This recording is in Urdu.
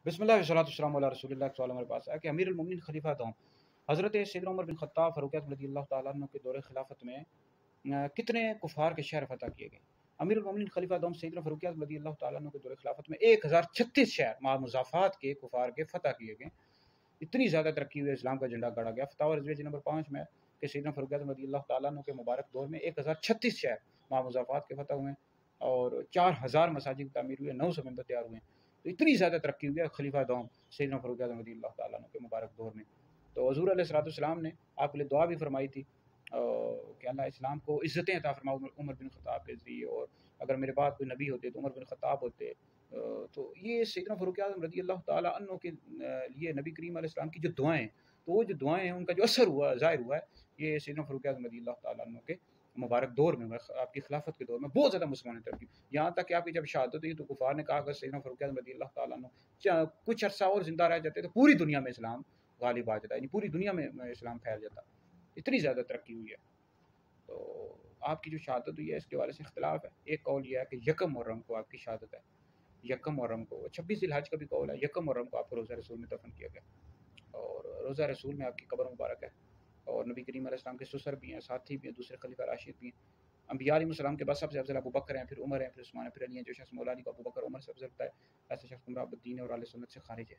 بسم اللہ والصلاۃ والسلام علی رسول اللہ۔ سوال ہمارے پاس ہے کہ امیر المومنین خلیفہ دوم حضرت سیدنا عمر بن خطاب فاروق اعظم رضی اللہ تعالیٰ عنہ کے دور خلافت میں کتنے کفار کے شہر فتح کیے گئے؟ امیر المومنین خلیفہ دوم سیدنا فاروق اعظم رضی اللہ تعالیٰ عنہ کے دور خلافت میں 1036 شہر مع مضافات کے کفار کے فتح کیے گئے۔ اتنی زیادہ ترقی ہوئی، اسلام کا جھنڈا گاڑا گیا۔ فتاوی رضویہ نمبر 5 میں کہ سیدنا فاروق اعظم رضی اللہ تعالیٰ عنہ کے مبارک دور میں 1036 شہر مع مضافات کے فتح ہوئے اور 4000 مساجد تعمیر ہوئے، 900 ممبر تیار ہوئے۔ تو اتنی زیادہ ترقی ہوئی ہے خلیفہ دوم سیدنا فاروق اعظم رضی اللہ تعالیٰ عنہ کے مبارک دور میں۔ تو حضور علیہ الصلوۃ والسلام نے آپ کے لیے دعا بھی فرمائی تھی کہ اللہ اسلام کو عزتیں عطا فرما عمر بن خطاب کے ذریعے، اور اگر میرے بعد کوئی نبی ہوتے تو عمر بن خطاب ہوتے۔ تو یہ سیدنا فاروق اعظم رضی اللہ تعالیٰ عنہ کے لیے نبی کریم علیہ السلام کی جو دعائیں ہیں، تو وہ جو دعائیں ہیں ان کا جو اثر ہوا، ظاہر ہوا ہے، یہ سیدنا فاروق اعظم رضی اللہ تعالیٰ عنہ کے مبارک دور میں، آپ کی خلافت کے دور میں بہت زیادہ مسلمان ترقی، یہاں تک کہ آپ کی جب شہادت ہوئی تو کفار نے کہا اگر سیدنا فاروق اعظم رضی اللہ تعالیٰ عنہ کچھ عرصہ اور زندہ رہ جاتے تو پوری دنیا میں اسلام غالب آ جاتا، یعنی پوری دنیا میں اسلام پھیل جاتا۔ اتنی زیادہ ترقی ہوئی ہے۔ تو آپ کی جو شہادت ہوئی ہے اس کے حوالے سے اختلاف ہے۔ ایک قول یہ ہے کہ یکم محرم کو آپ کی شہادت ہے، یکم محرم کو، 26 ذی الحج کا بھی قول ہے، یکم محرم کو آپ کو روزہ رسول میں دفن کیا گیا، اور روزہ رسول میں آپ کی قبر مبارک ہے، اور نبی کریم علیہ السلام کے سسر بھی ہیں، ساتھی بھی ہیں، دوسرے خلیفہ راشد بھی ہیں، انبیاء علیہ السلام کے بعد سب سے افضل ابو بکر ہیں، پھر عمر ہیں، پھر عثمان ہیں، پھر علی ہیں۔ جو شخص مولا علی کو ابو بکر عمر سے افضل ہوتا ہے ایسا شخص گمراہ بدین ہے اور اہل سنت سے خارج ہے۔